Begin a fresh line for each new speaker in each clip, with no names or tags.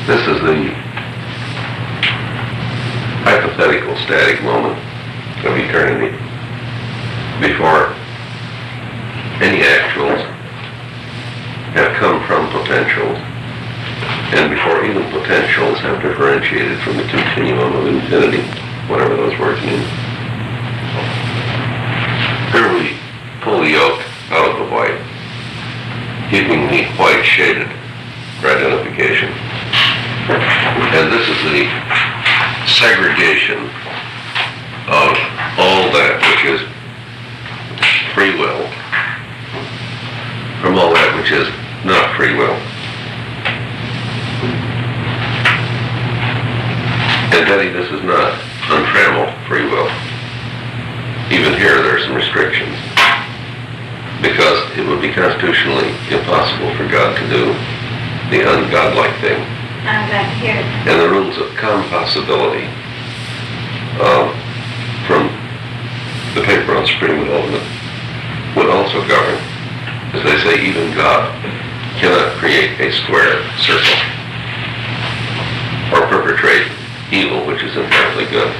This is the hypothetical static moment of eternity before any actuals have come from potentials and before even potentials have differentiated from the continuum of infinity, whatever those words mean. Here we pull the yolk out of the white, keeping the white shaded for identification. And this is the segregation of all that which is free will from all that which is not free will. And Betty, this is not untrammeled free will. Even here there are some restrictions, because it would be constitutionally impossible for God to do the ungodlike thing.
I'm glad to hear it.
And the rules of compossibility from the paper on supreme development would also govern. As they say, even God cannot create a square circle or perpetrate evil which is inherently good.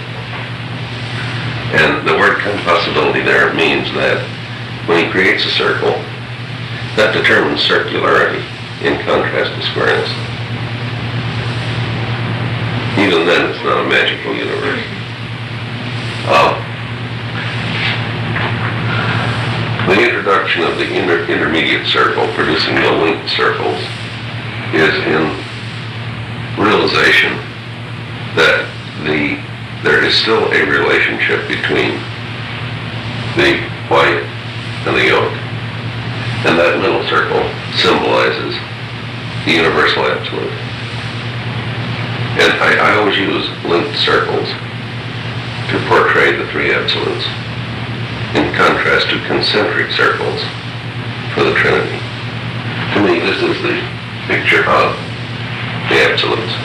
And the word compossibility there means that when he creates a circle, that determines circularity in contrast to squareness. Even then, it's not a magical universe. The introduction of the intermediate circle, producing the linked circles, is in realization that there is still a relationship between the white and the yolk. And that middle circle symbolizes the universal absolute. And I always use linked circles to portray the three absolutes, in contrast to concentric circles for the Trinity. To me, this is the picture of the absolutes.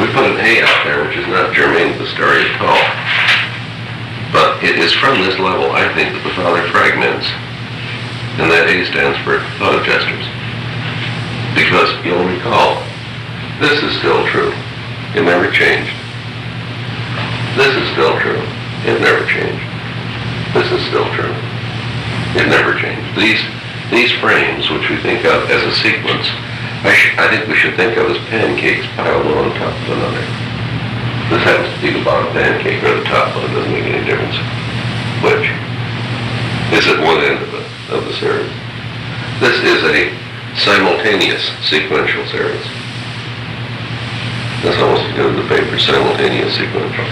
We put an A out there, which is not germane to the story at all. But it is from this level, I think, that the Father fragments. And that A stands for thought adjusters. Because you'll recall, this is still true. It never changed. This is still true. It never changed. This is still true. It never changed. These frames, which we think of as a sequence, I think we should think of as pancakes piled one on top of another. This happens to be the bottom pancake or the top one. It doesn't make any difference which is at one end of the series. This is a simultaneous sequential series. That's almost as good as the paper, simultaneous sequential.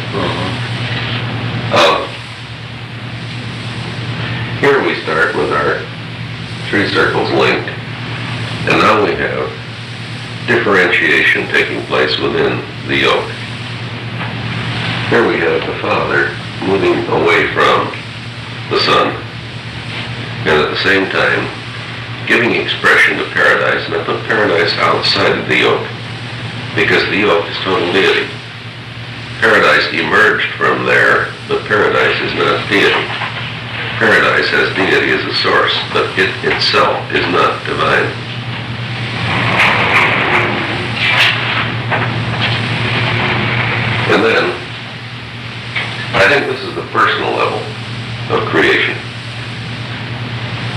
Here we start with our three circles linked, and now we have differentiation taking place within the yolk. Here we have the Father moving away from the Son, and at the same time giving expression to paradise, and I put paradise outside of the yolk, because the yolk is total deity. Paradise emerged from there, but paradise is not deity. Paradise has deity as a source, but it itself is not divine. And then, I think this is the personal level of creation.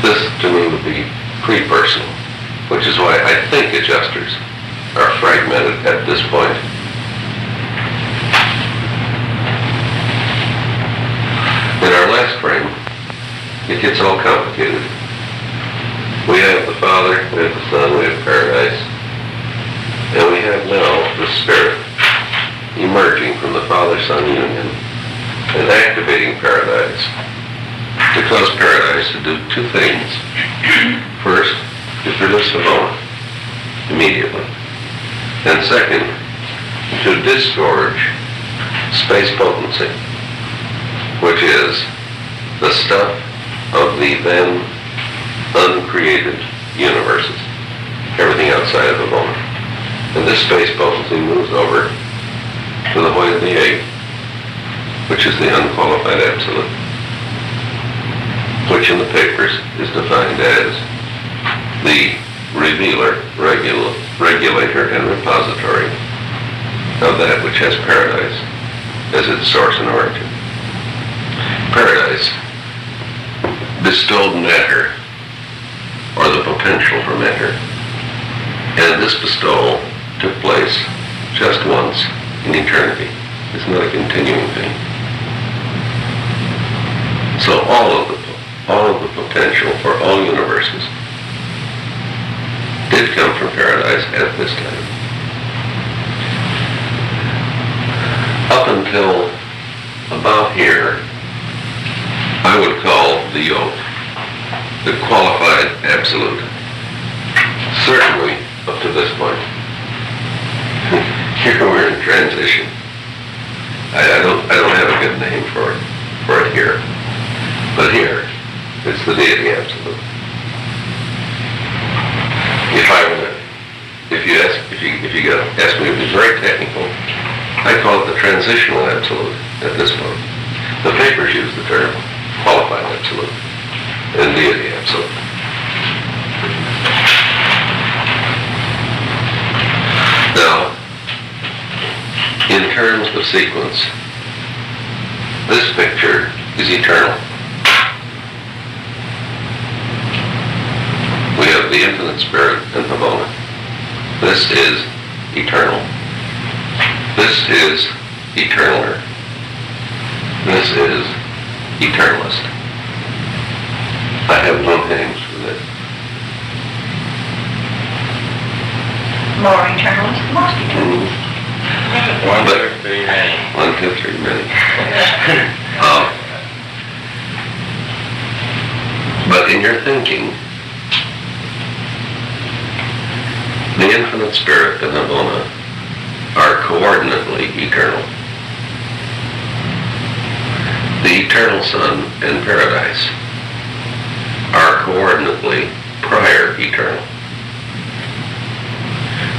This, to me, would be pre-personal, which is why I think adjusters are fragmented at this point. In our last frame, it gets all complicated. We have the Father, we have the Son, we have paradise, and we have now the Spirit emerging from the Father-Son union and activating paradise to cause paradise to do two things. First, to produce Havana immediately. And second, to disgorge space potency, which is the stuff of the then uncreated universes, everything outside of the moment. And this space potency moves over to the white of the egg, which is the unqualified absolute, which in the papers is defined as the revealer, regulator, and repository of that which has paradise as its source and origin. Paradise bestowed matter, or the potential for matter, and this bestowal took place just once in eternity. It's not a continuing thing. So all of the potential for all universes did come from paradise at this time. Up until about here, I would call the yoke the qualified absolute. Certainly up to this point. Here we're in transition. I don't have a good name for it here. But here, it's the deity absolute. If you ask me to be very technical, I call it the transitional absolute at this point. The papers use the term qualified absolute and deity absolute. Now, in terms of sequence, this picture is eternal. We have the infinite spirit and Havona. This is eternal. This is eternaler. This is eternalist. I have no names for this.
More eternalist, most eternalist.
One, two, three, many. But in your thinking, the infinite spirit and Havona are coordinately eternal. The eternal sun and paradise are coordinately prior eternal.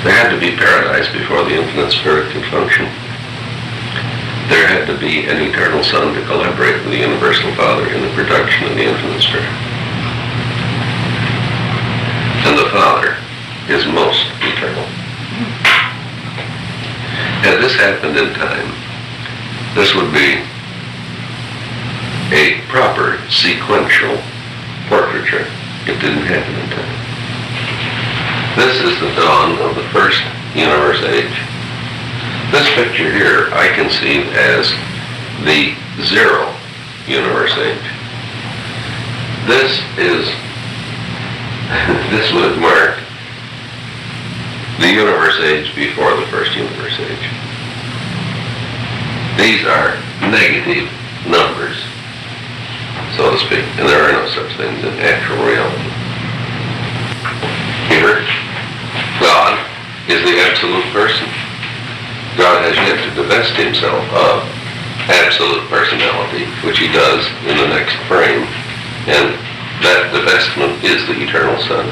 There had to be paradise before the infinite spirit could function. There had to be an eternal sun to collaborate with the universal Father in the production of the infinite spirit. And the Father is most eternal. Had this happened in time, this would be a proper sequential portraiture. It didn't happen in time. This is the dawn of the first universe age. This picture here I conceive as the zero universe age. This would mark the universe age before the first universe age. These are negative numbers, so to speak, and there are no such things in actual reality. Here, God is the absolute person. God has yet to divest himself of absolute personality, which he does in the next frame, and that divestment is the eternal Son.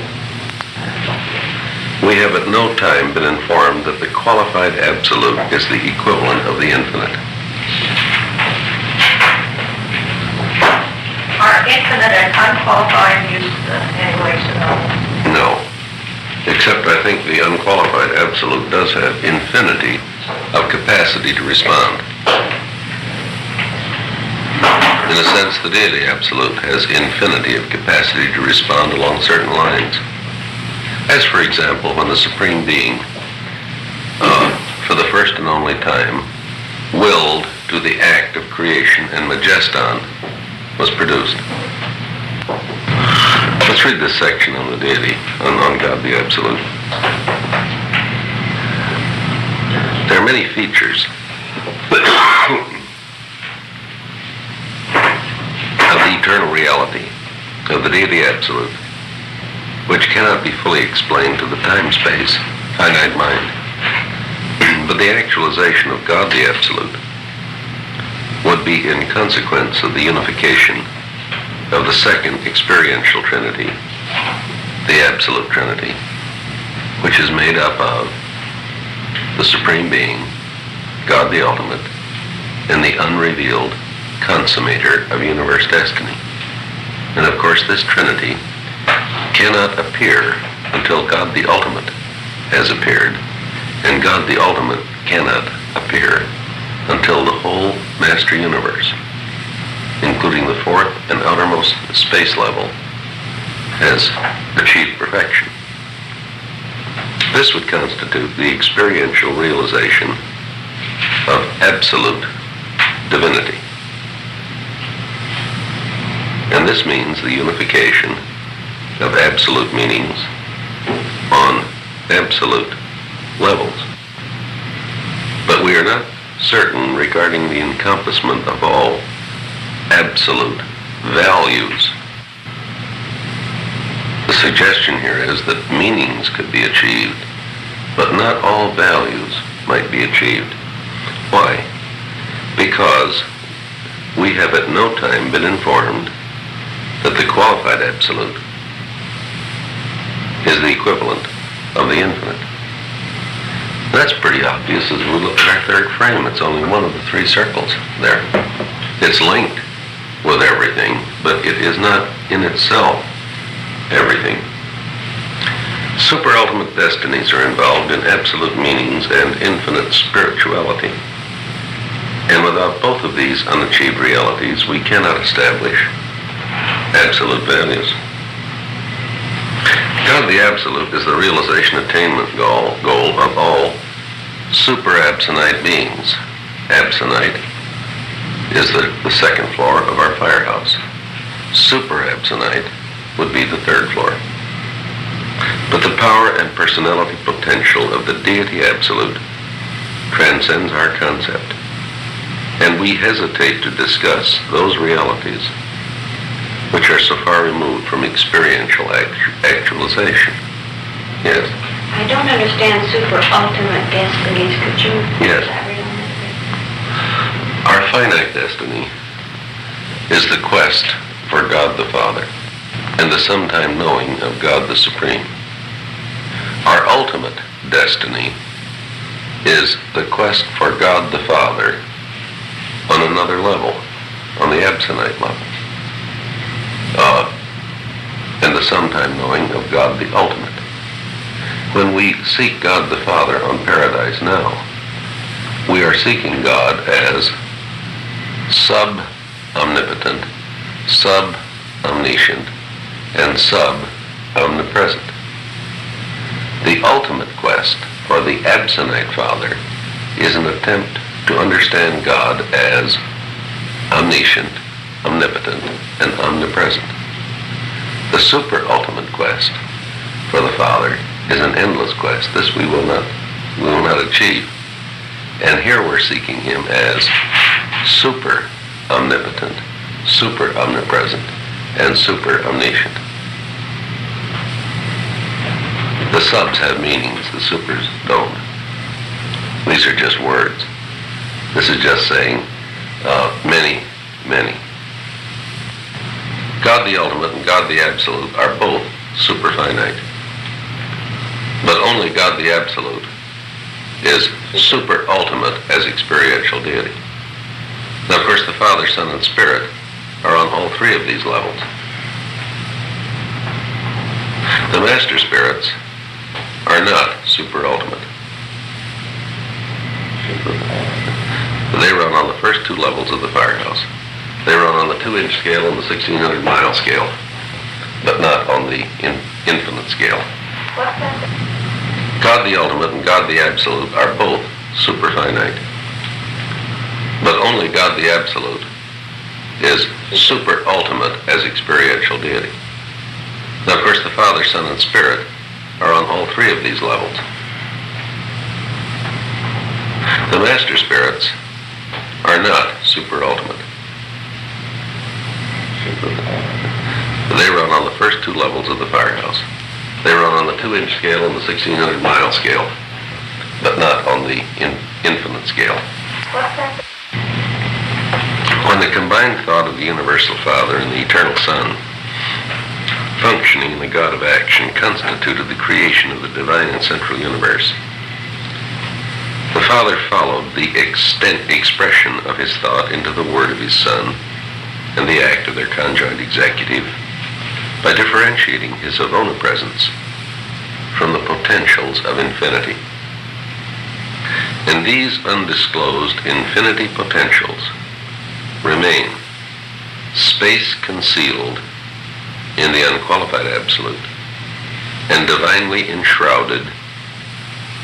We have at no time been informed that the qualified absolute is the equivalent of the infinite.
Are infinite and unqualified used anyway, so no?
No. Except I think the unqualified absolute does have infinity of capacity to respond. In a sense, the deity absolute has infinity of capacity to respond along certain lines. As for example, when the Supreme Being, for the first and only time, willed to the act of creation and majeston was produced. Let's read this section on the deity, on God the Absolute. There are many features of the eternal reality of the deity absolute, which cannot be fully explained to the time-space, finite mind. But the actualization of God the Absolute would be in consequence of the unification of the second experiential Trinity, the Absolute Trinity, which is made up of the Supreme Being, God the Ultimate, and the unrevealed consummator of universe destiny. And of course this Trinity cannot appear until until God the ultimate has appeared, and God the ultimate cannot appear until the whole master universe, including the fourth and outermost space level, has achieved perfection. This would constitute the experiential realization of absolute divinity. And this means the unification of absolute meanings on absolute levels. But we are not certain regarding the encompassment of all absolute values. The suggestion here is that meanings could be achieved, but not all values might be achieved. Why? Because we have at no time been informed that the qualified absolute is the equivalent of the infinite. That's pretty obvious as we look at our third frame. It's only one of the three circles there. It's linked with everything, but it is not in itself everything. Super-ultimate destinies are involved in absolute meanings and infinite spirituality. And without both of these unachieved realities, we cannot establish absolute values. God the Absolute is the realization attainment goal of all super-absonite beings. Absonite is the second floor of our firehouse. Super-absonite would be the third floor. But the power and personality potential of the Deity Absolute transcends our concept, and we hesitate to discuss those realities which are so far removed from experiential actualization. Yes?
I don't understand super ultimate destinies. Could you
Yes.
elaborate on that?
Our finite destiny is the quest for God the Father and the sometime knowing of God the Supreme. Our ultimate destiny is the quest for God the Father on another level, on the absonite level, and the sometime knowing of God the ultimate. When we seek God the Father on Paradise Now, we are seeking God as sub-omnipotent, sub-omniscient, and sub-omnipresent. The ultimate quest for the absonite Father is an attempt to understand God as omniscient, omnipotent, and omnipresent. The super-ultimate quest for the Father is an endless quest. This we will not achieve. And here we're seeking him as super-omnipotent, super-omnipresent, and super-omniscient. The subs have meanings, the supers don't. These are just words. This is just saying many, many. God the Ultimate and God the Absolute are both super-finite. But only God the Absolute is super-ultimate as experiential deity. Now, of course, the Father, Son, and Spirit are on all three of these levels. The Master Spirits are not super-ultimate. They run on the first two levels of the firehouse. They run on the 2-inch scale and the 1,600-mile scale, but not on the infinite scale.
What's that?
God the Ultimate and God the Absolute are both super-finite. But only God the Absolute is super-ultimate as experiential deity. Now, of course, the Father, Son, and Spirit are on all three of these levels. The Master Spirits are not super-ultimate. They run on the first two levels of the firehouse. They run on the 2-inch scale and the 1,600-mile scale, but not on the infinite scale.
What's that?
When the combined thought of the Universal Father and the Eternal Son, functioning in the God of action, constituted the creation of the divine and central universe, the Father followed the expression of his thought into the word of his Son and the act of their conjoined executive by differentiating his omnipresence from the potentials of infinity. And these undisclosed infinity potentials remain space concealed in the unqualified absolute and divinely enshrouded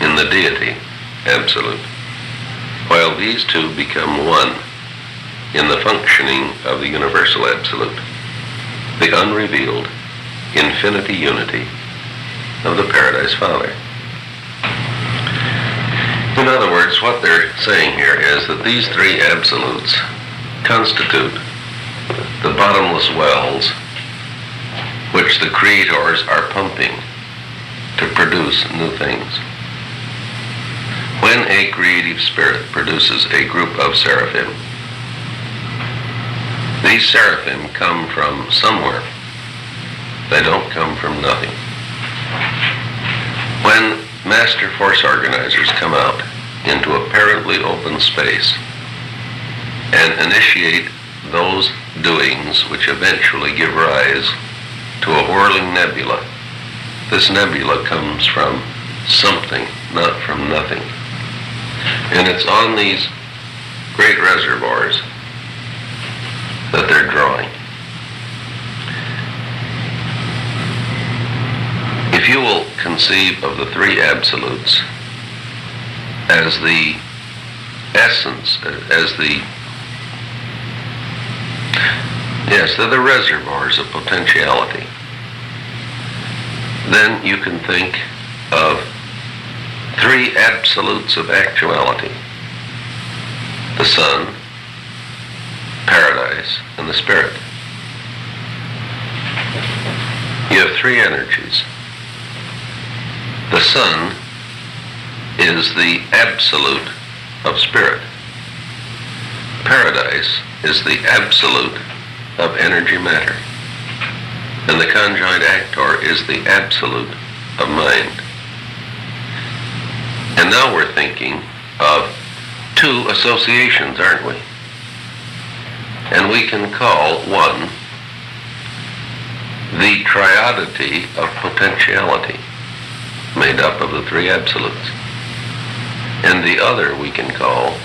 in the deity absolute, while these two become one in the functioning of the universal absolute, the unrevealed infinity unity of the Paradise Father. In other words, what they're saying here is that these three absolutes constitute the bottomless wells which the creators are pumping to produce new things. When a creative spirit produces a group of seraphim, these seraphim come from somewhere. They don't come from nothing. When master force organizers come out into apparently open space and initiate those doings which eventually give rise to a whirling nebula, this nebula comes from something, not from nothing. And it's on these great reservoirs that they're drawing. If you will conceive of the three absolutes as the essence, they're the reservoirs of potentiality, then you can think of three absolutes of actuality: the sun, paradise, and the spirit. You have three energies. The sun is the absolute of spirit. Paradise is the absolute of energy matter. And the conjoined actor is the absolute of mind. And now we're thinking of two associations, aren't we? And we can call one the triodity of potentiality, made up of the three absolutes. And the other we can call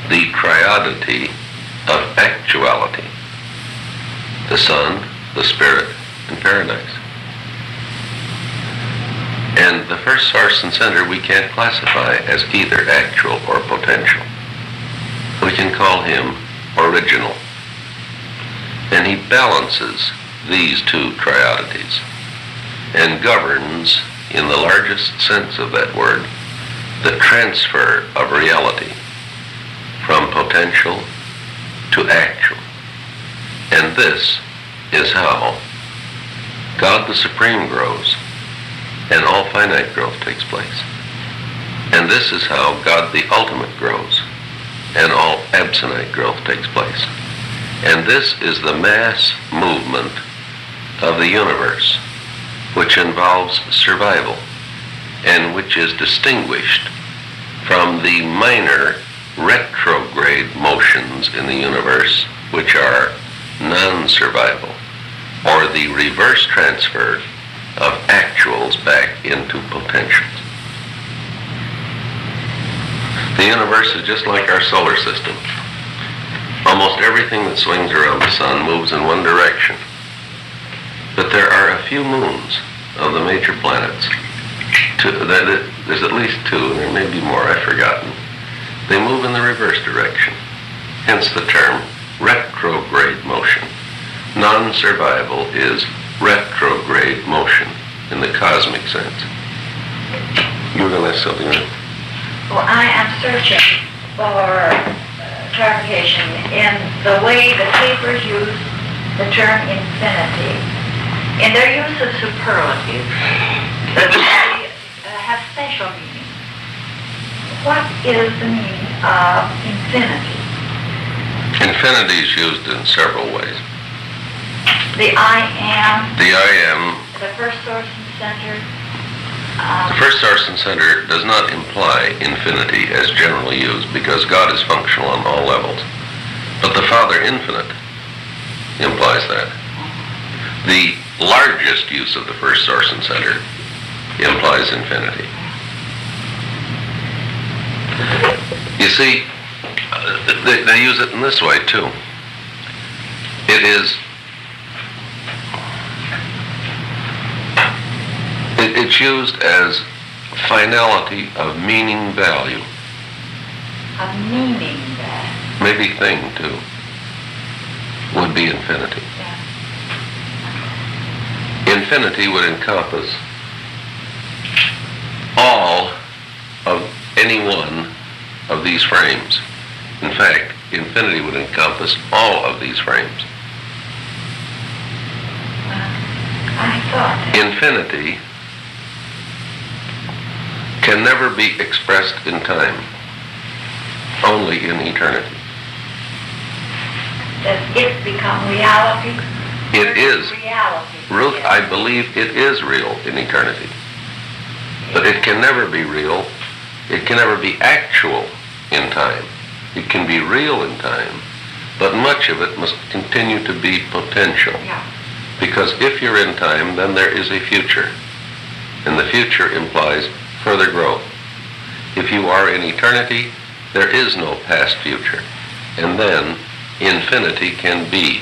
the triodity of actuality: the sun, the spirit, and paradise. And the first source and center we can't classify as either actual or potential. We can call him original. And he balances these two triodities and governs, in the largest sense of that word, the transfer of reality from potential to actual. And this is how God the Supreme grows, and all finite growth takes place. And this is how God the Ultimate grows, and all absonite growth takes place. And this is the mass movement of the universe, which involves survival, and which is distinguished from the minor retrograde motions in the universe, which are non-survival, or the reverse transfer of actuals back into potentials. The universe is just like our solar system. Almost everything that swings around the sun moves in one direction. But there are a few moons of the major planets. There's at least two, and there may be more, I've forgotten. They move in the reverse direction, hence the term retrograde motion. Non-survival is retrograde motion in the cosmic sense. You were going to ask something, right?
Well, I am searching for clarification in the way the papers use the term infinity. In their use of superlatives, that they have special meaning. What is the meaning of infinity?
Infinity is used in several ways.
The I am.
The I am.
The first source and center.
The first source and center does not imply infinity as generally used, because God is functional on all levels. But the Father infinite implies that. The largest use of the first source and center implies infinity. You see, they use it in this way too. It's used as finality of meaning value.
Of meaning that.
Maybe thing too would be infinity.
Yeah.
Infinity would encompass all of any one of these frames. In fact, infinity would encompass all of these frames.
I thought that.
Infinity can never be expressed in time, only in eternity.
Does it become reality?
It is.
Reality.
Ruth,
Yes.
I believe it is real in eternity. But it can never be real. It can never be actual in time. It can be real in time, but much of it must continue to be potential.
Yeah.
Because if you're in time, then there is a future. And the future implies further growth. If you are in eternity, there is no past future. And then infinity can be,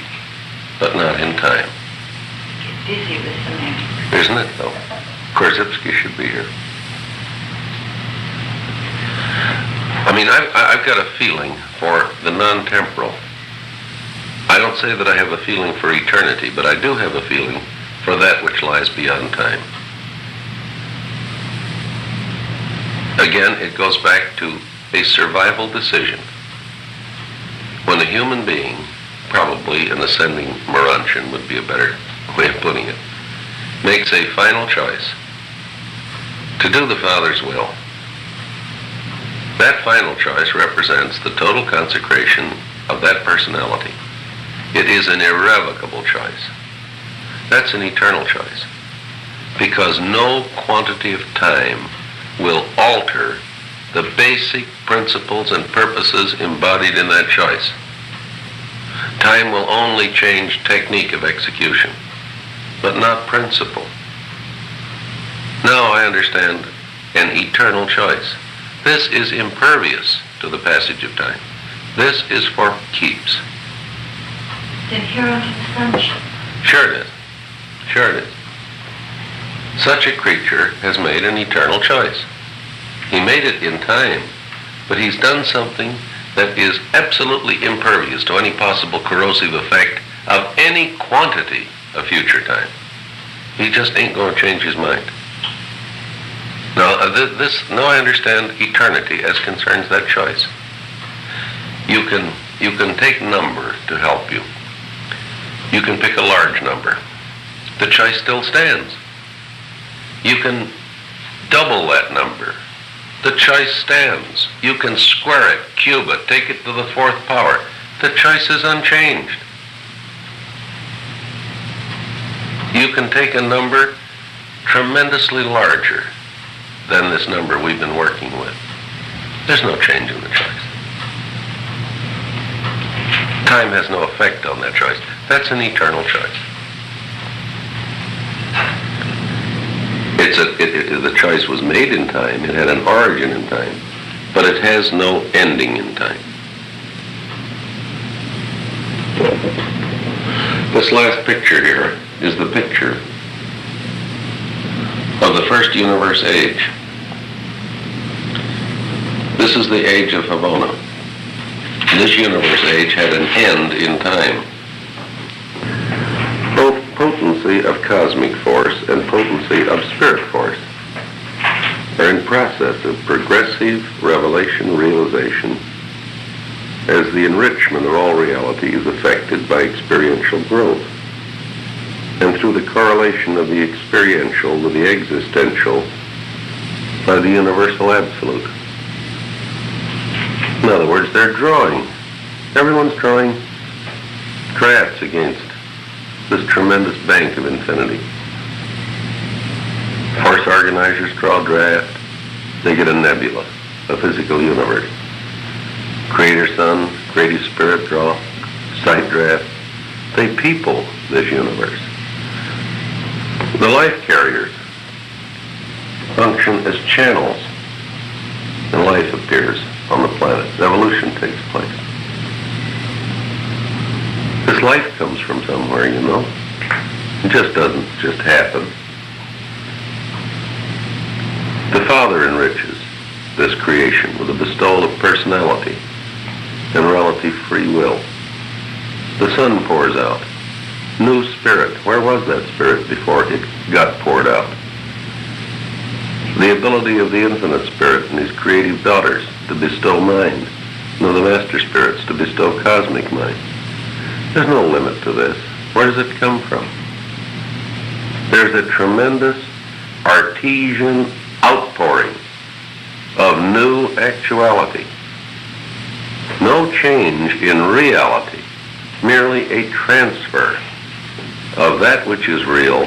but not in time.
Get busy with semantics.
Isn't it, though? Korzybski should be here. I mean, I've got a feeling for the non-temporal. I don't say that I have a feeling for eternity, but I do have a feeling for that which lies beyond time. Again, it goes back to a survival decision. When a human being, probably an ascending Urantian would be a better way of putting it, makes a final choice to do the Father's will, that final choice represents the total consecration of that personality. It is an irrevocable choice. That's an eternal choice. Because no quantity of time will alter the basic principles and purposes embodied in that choice. Time will only change technique of execution, but not principle. Now I understand an eternal choice. This is impervious to the passage of time. This is for keeps.
It's inherent in sonship.
Sure it is. Sure it is. Such a creature has made an eternal choice. He made it in time, but he's done something that is absolutely impervious to any possible corrosive effect of any quantity of future time. He just ain't going to change his mind. Now, now I understand eternity as concerns that choice. You can take number to help you. You can pick a large number. The choice still stands. You can double that number. The choice stands. You can square it, cube it, take it to the fourth power. The choice is unchanged. You can take a number tremendously larger than this number we've been working with. There's no change in the choice. Time has no effect on that choice. That's an eternal choice. The choice was made in time. It had an origin in time, but it has no ending in time. This last picture here is the picture of the first universe age. This is the age of Havana. This universe age had an end in time. Both potency of cosmic force and potency of spirit force are in process of progressive revelation realization as the enrichment of all reality is affected by experiential growth and through the correlation of the experiential with the existential by the universal absolute. In other words, they're drawing. Everyone's drawing drafts against this tremendous bank of infinity. Force organizers draw a draft. They get a nebula, a physical universe. Creator Son, Creative Spirit draw sight draft. They people this universe. The life carriers function as channels, and life appears on the planet. Evolution takes place. This life comes from somewhere, you know. It just doesn't just happen. The Father enriches this creation with a bestowal of personality and relative free will. The Son pours out new spirit. Where was that spirit before it got poured out? The ability of the infinite spirit and his creative daughters to bestow mind, and of the master spirits to bestow cosmic mind. There's no limit to this. Where does it come from? There's a tremendous artesian outpouring of new actuality. No change in reality, merely a transfer of that which is real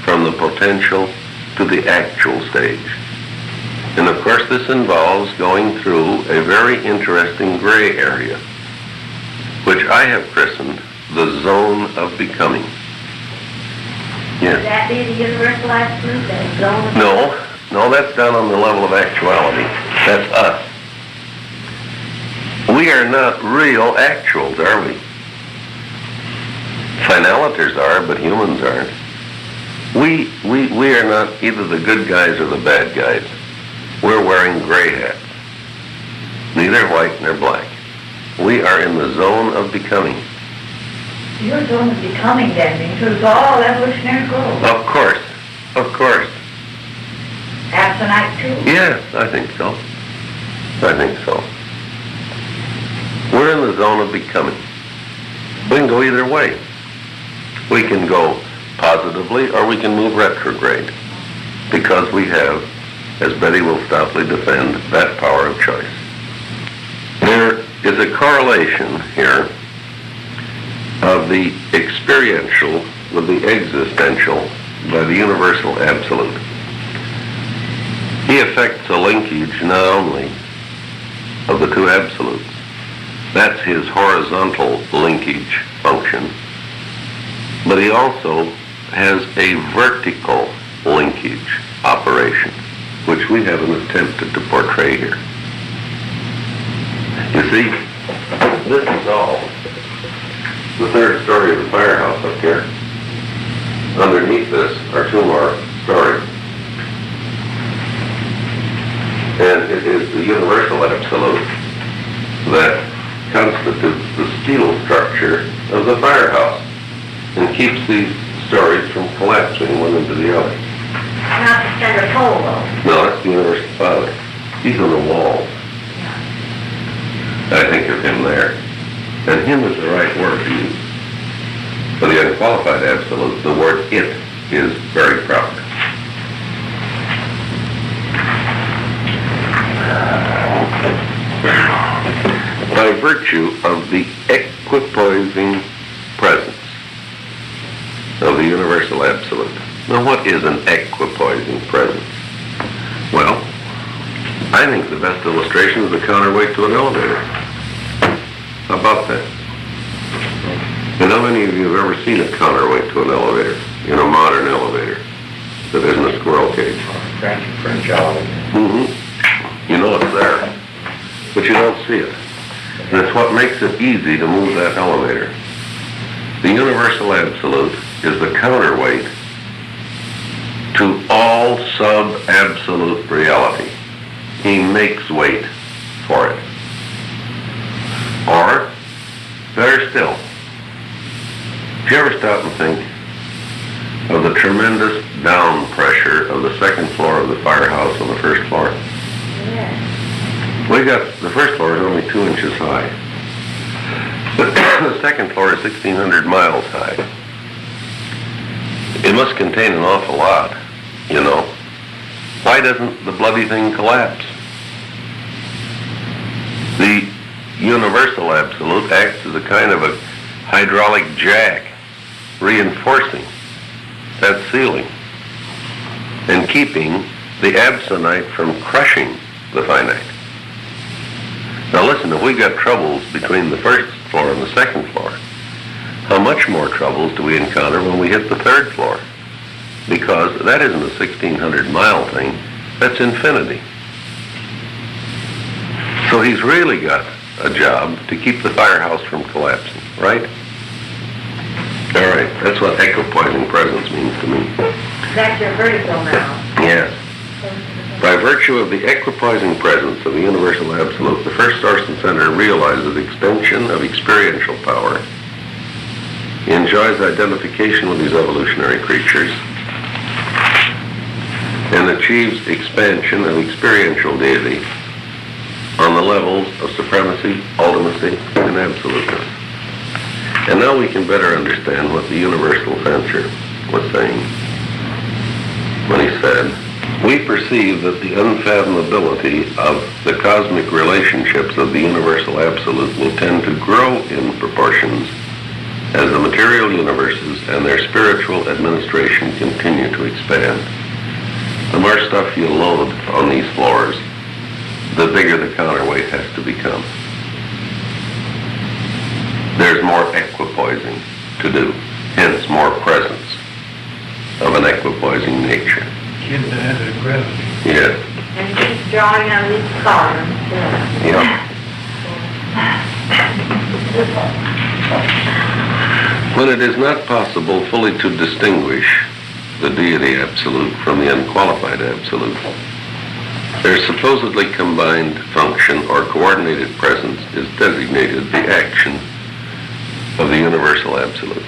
from the potential to the actual stage. And of course this involves going through a very interesting gray area, which I have christened the zone of becoming. Yes.
Would that be the universal absolute, that zone of...
No, that's down on the level of actuality. That's us. We are not real actuals, are we? Finalators are, but humans aren't. We are not either the good guys or the bad guys. We're wearing gray hats. Neither white nor black. We are in the zone of becoming.
Your zone of becoming then includes all evolutionary growth.
Of course.
Absonite too.
Yes, I think so. We're in the zone of becoming. We can go either way. We can go positively or we can move retrograde, because we have, as Betty will stoutly defend, that power of choice. There is a correlation here of the experiential with the existential by the universal absolute. He affects a linkage not only of the two absolutes. That's his horizontal linkage function. But he also has a vertical linkage operation, which we haven't attempted to portray here. You see, this is all the third story of the firehouse up here. Underneath this are two more stories. And it is the universal absolute that constitutes the steel structure of the firehouse and keeps these stories from collapsing one into the other.
Not the center pole though.
No, that's the universal father. He's on the walls. I think of him there. And him is the right word to use. For the unqualified absolute, the word it is very proper. By virtue of the equipoising presence of the universal absolute. Now, what is an equipoising presence? Well, I think the best illustration is the counterweight to an elevator. How about that? And how many of you have ever seen a counterweight to an elevator, in a modern elevator, that isn't a squirrel cage?
French elevator.
Mm-hmm. You know it's there, but you don't see it. And it's what makes it easy to move that elevator. The universal absolute is the counterweight to all sub-absolute reality. He makes weight for it. Or, better still, if you ever stop and think of the tremendous down pressure of the second floor of the firehouse on the first floor?
Yes.
The first floor is only 2 inches high. The second floor is 1,600 miles high. It must contain an awful lot, you know. Why doesn't the bloody thing collapse? The universal absolute acts as a kind of a hydraulic jack, reinforcing that ceiling and keeping the absonite from crushing the finite. Now listen, if we got troubles between the first floor and the second floor, how much more troubles do we encounter when we hit the third floor? because that isn't a 1,600-mile thing, that's infinity. So he's really got a job to keep the firehouse from collapsing, right? All right, that's what equipoising presence means to me.
That's your vertical now.
Yes. By virtue of the equipoising presence of the universal absolute, the first source and center realizes extension of experiential power, enjoys identification with these evolutionary creatures, and achieves expansion of experiential deity on the levels of supremacy, ultimacy, and absoluteness. And now we can better understand what the universal censor was saying when he said, "We perceive that the unfathomability of the cosmic relationships of the universal absolute will tend to grow in proportions as the material universes and their spiritual administration continue to expand. The more stuff you load on these floors, the bigger the counterweight has to become. There's more equipoising to do, hence more presence of an equipoising nature."
Getting ahead of gravity.
Yes.
And keep drawing on these columns.
Yeah. When it is not possible fully to distinguish the deity absolute from the unqualified absolute, their supposedly combined function or coordinated presence is designated the action of the universal absolute.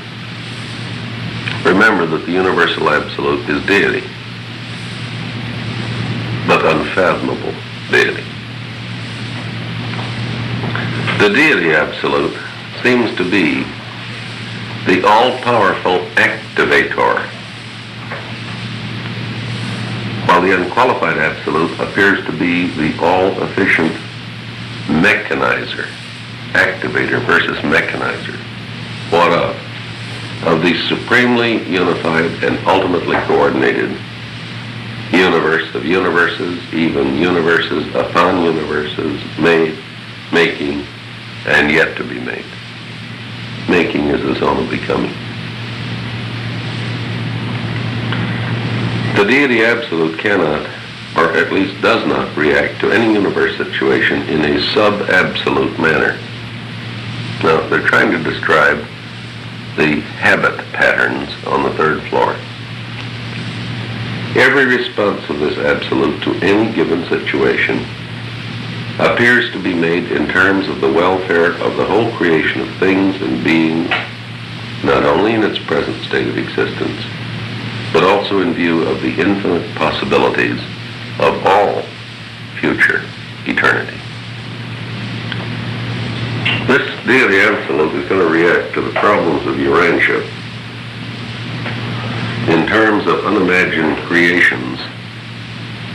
Remember that the universal absolute is deity, but unfathomable deity. The deity absolute seems to be the all-powerful activator, while the unqualified absolute appears to be the all-efficient mechanizer. Activator versus mechanizer. What of? Of the supremely unified and ultimately coordinated universe of universes, even universes upon universes, made, making, and yet to be made. Making is the zone of becoming. The deity absolute cannot, or at least does not, react to any universe situation in a sub-absolute manner. Now, they're trying to describe the habit patterns on the third floor. Every response of this absolute to any given situation appears to be made in terms of the welfare of the whole creation of things and beings, not only in its present state of existence, but also in view of the infinite possibilities of all future eternity. This deity absolute is going to react to the problems of Urantia in terms of unimagined creations,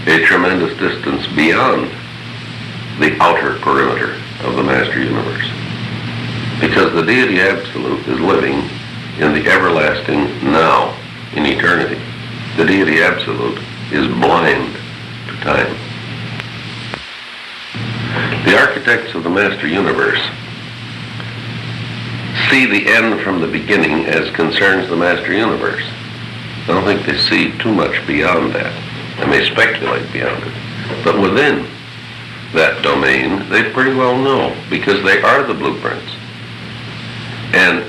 a tremendous distance beyond the outer perimeter of the master universe. Because the deity absolute is living in the everlasting now, in eternity. The deity absolute is blind to time. The architects of the master universe see the end from the beginning as concerns the master universe. I don't think they see too much beyond that. They may speculate beyond it. But within that domain, they pretty well know, because they are the blueprints. And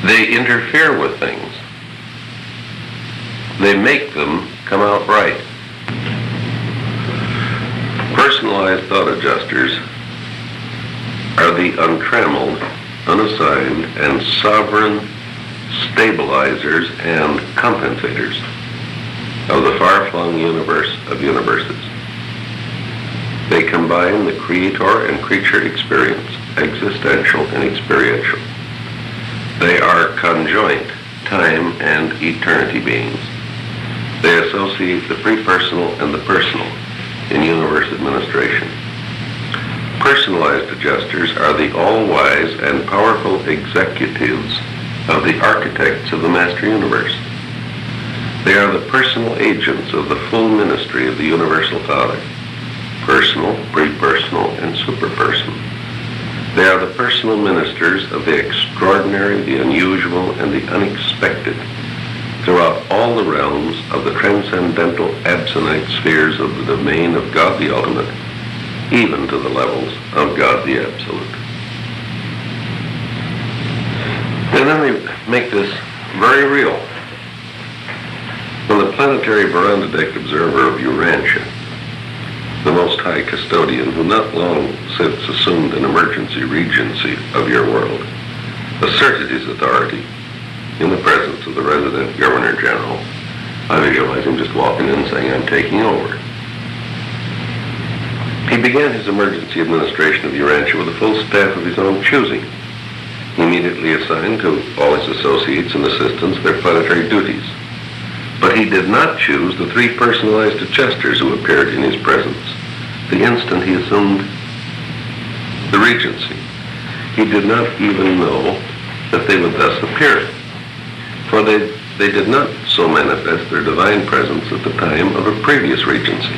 they interfere with things. They make them come out right. Personalized thought adjusters are the untrammeled, unassigned, and sovereign stabilizers and compensators of the far-flung universe of universes. They combine the creator and creature experience, existential and experiential. They are conjoint, time and eternity beings. They associate the pre-personal and the personal in universe administration. Personalized adjusters are the all-wise and powerful executives of the architects of the master universe. They are the personal agents of the full ministry of the universal Father. Personal, pre-personal, and super-personal. They are the personal ministers of the extraordinary, the unusual, and the unexpected, throughout all the realms of the transcendental absonite spheres of the domain of God the Ultimate, even to the levels of God the Absolute. And then they make this very real. When the planetary veranda deck observer of Urantia, the Most High Custodian, who not long since assumed an emergency regency of your world, asserted his authority in the presence of the resident Governor General, I visualize him just walking in saying, "I'm taking over." He began his emergency administration of Urantia with a full staff of his own choosing. He immediately assigned to all his associates and assistants their planetary duties. But he did not choose the 3 personalized adjusters who appeared in his presence the instant he assumed the regency. He did not even know that they would thus appear, for they did not so manifest their divine presence at the time of a previous regency.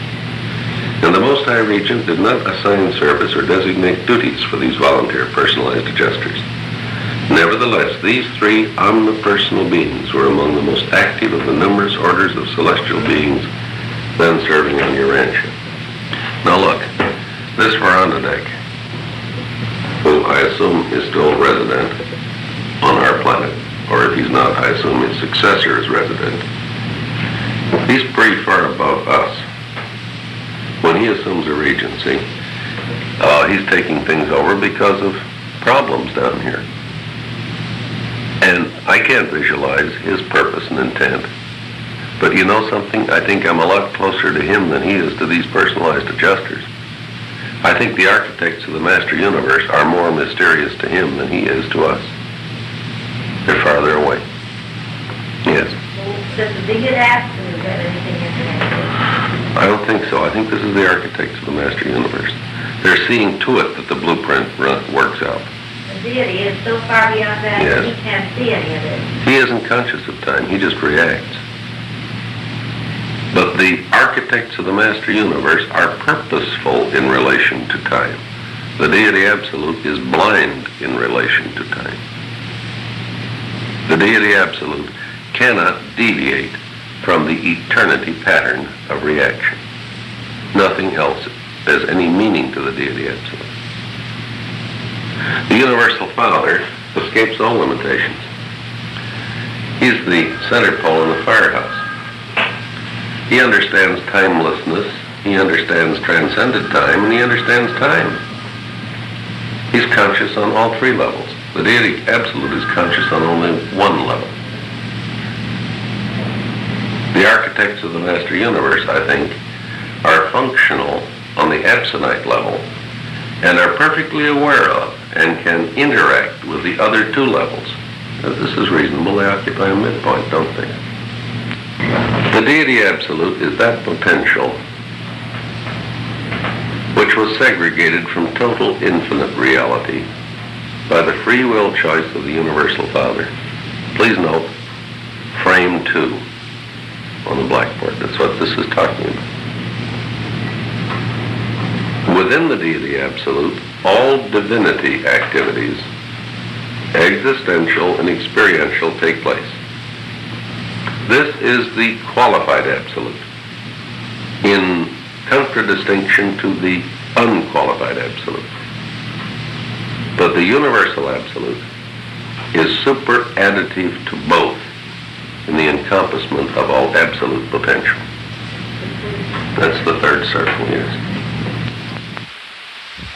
And the Most High Regent did not assign service or designate duties for these volunteer personalized adjusters. Nevertheless, these 3 omnipersonal beings were among the most active of the numerous orders of celestial beings then serving on Urantia. Now look, this veranda deck, who I assume is still resident on our planet, or if he's not, I assume his successor is resident, he's pretty far above us. When he assumes a regency, he's taking things over because of problems down here. And I can't visualize his purpose and intent. But you know something? I think I'm a lot closer to him than he is to these personalized adjusters. I think the architects of the Master Universe are more mysterious to him than he is to us. They're farther away. Yes.
Does the Big Absolute have anything in connection?
I don't think so. I think this is the architects of the Master Universe. They're seeing to it that the blueprint works out.
The deity is so far beyond that
Yes.
that he can't see any of it.
He isn't conscious of time. He just reacts. But the architects of the Master Universe are purposeful in relation to time. The Deity Absolute is blind in relation to time. The Deity Absolute cannot deviate from the eternity pattern of reaction. Nothing else has any meaning to the Deity Absolute. The Universal Father escapes all limitations. He's the center pole in the firehouse. He understands timelessness, he understands transcended time, and he understands time. He's conscious on all 3 levels. The Deity Absolute is conscious on only 1 level. The architects of the Master Universe, I think, are functional on the absonite level and are perfectly aware of and can interact with the other 2 levels. Now, this is reasonable. They occupy a midpoint, don't they? The Deity Absolute is that potential which was segregated from total infinite reality by the free will choice of the Universal Father. Please note, frame 2 on the blackboard. That's what this is talking about. Within the Deity Absolute, all divinity activities, existential and experiential, take place. This is the qualified Absolute, in contradistinction to the unqualified Absolute. But the Universal Absolute is super-additive to both in the encompassment of all absolute potential. That's the 3rd circle, yes.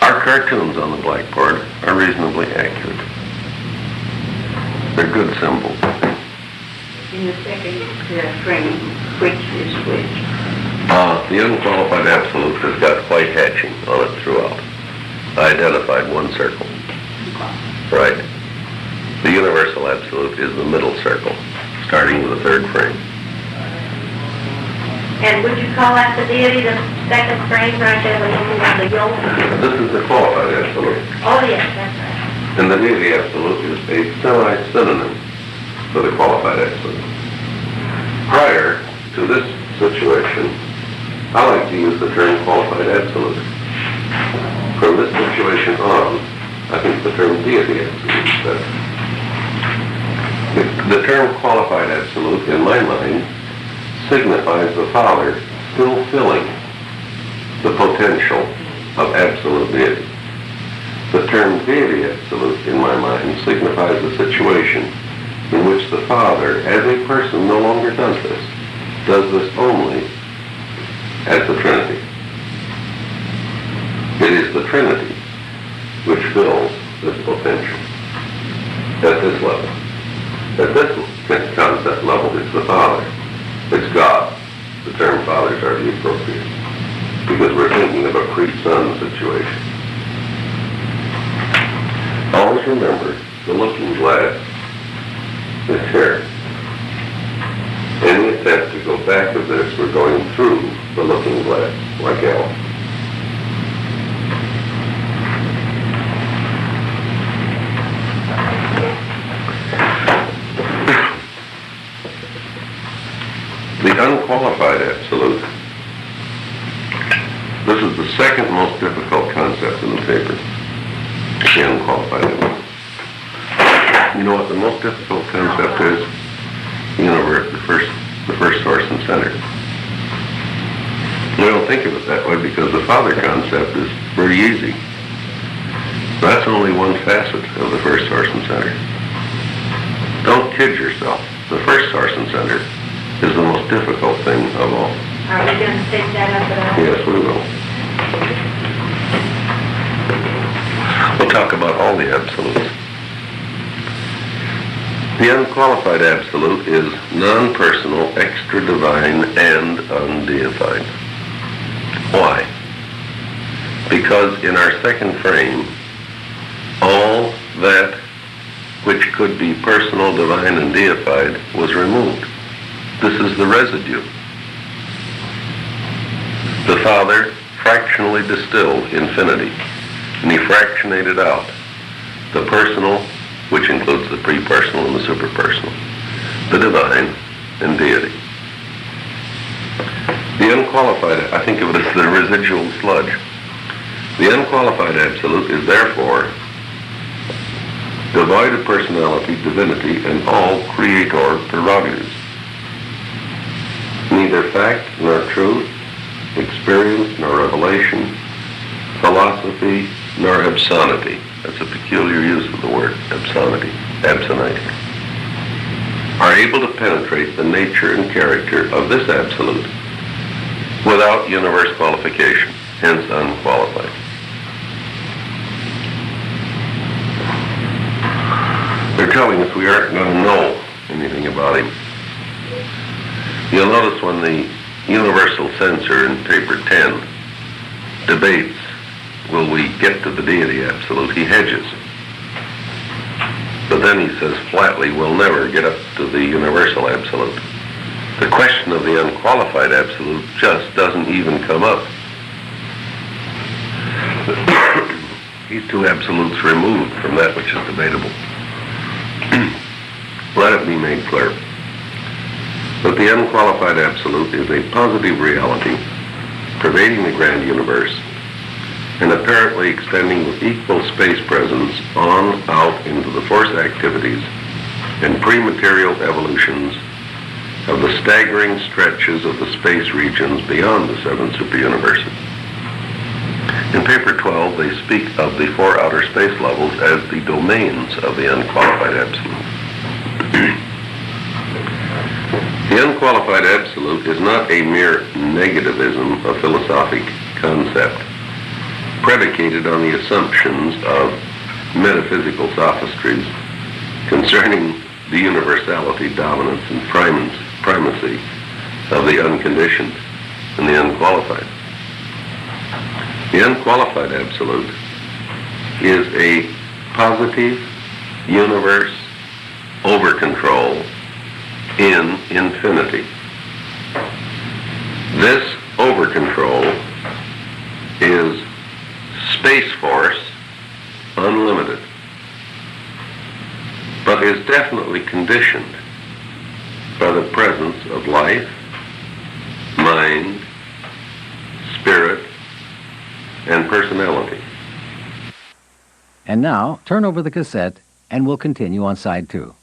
Our cartoons on the blackboard are reasonably accurate. They're good symbols.
In the second frame, which is which?
The unqualified Absolute has got white hatching on it throughout. I identified 1 circle. Right. The Universal Absolute is the middle circle, starting with the 3rd frame.
And would you call that the deity, the 2nd frame right there when you move on the yoke?
This is the qualified Absolute.
Oh, yes, that's right.
And the Deity Absolute is a semi-synonym for the qualified Absolute. Prior to this situation, I like to use the term qualified Absolute. From this situation on, I think the term Deity Absolute is better. The term qualified absolute, in my mind, signifies the Father still filling the potential of absolute deity. The term deity absolute, in my mind, signifies a situation in which the Father, as a person, no longer does this. Does this only as the Trinity. It is the Trinity which fills this potential at this level. At this concept level, it's the Father. It's God. The term Father is hardly appropriate because we're thinking of a pre-Son situation. Always remember, the looking glass is here. Any attempt to go back of this, we're going through the looking glass, like Al. The unqualified absolute. This is the second most difficult concept in the paper. The unqualified absolute. You know what the most difficult concept is? Universe, the first source and center. We don't think of it that way because the Father concept is very easy. That's only one facet of the first source and center. Don't kid yourself. The first source and center is the most difficult thing of all.
Are we going to take that up at all?
Yes, we will. We'll talk about all the absolutes. The unqualified absolute is non-personal, extra-divine, and undeified. Why? Because in our second frame, all that which could be personal, divine, and deified was removed. This is the residue. The Father fractionally distilled infinity, and he fractionated out the personal, which includes the pre-personal and the super-personal, the divine, and deity. The unqualified, I think of it as the residual sludge. The unqualified absolute is therefore devoid of personality, divinity, and all creator prerogatives. Neither fact nor truth, experience nor revelation, philosophy nor absonity. That's a peculiar use of the word absonity, absonite, are able to penetrate the nature and character of this absolute without universe qualification, hence unqualified. They're telling us we aren't going to know anything about him. You'll notice when the universal censor in paper 10 debates, will we get to the deity absolute, he hedges. But then he says flatly, we'll never get up to the universal absolute. The question of the unqualified absolute just doesn't even come up. He's two absolutes removed from that which is debatable. Let it be made clear that the unqualified absolute is a positive reality pervading the grand universe and apparently extending with equal space presence on out into the force activities and pre-material evolutions of the staggering stretches of the space regions beyond the seven superuniverses. In paper 12, they speak of the four outer space levels as the domains of the unqualified absolute. The unqualified absolute is not a mere negativism of philosophic concept predicated on the assumptions of metaphysical sophistries concerning the universality, dominance, and primacy of the unconditioned and the unqualified. The unqualified absolute is a positive universe over-control in infinity. This over-control is space force unlimited, but is definitely conditioned by the presence of life, mind, spirit, and personality.
And now, turn over the cassette and we'll continue on side 2.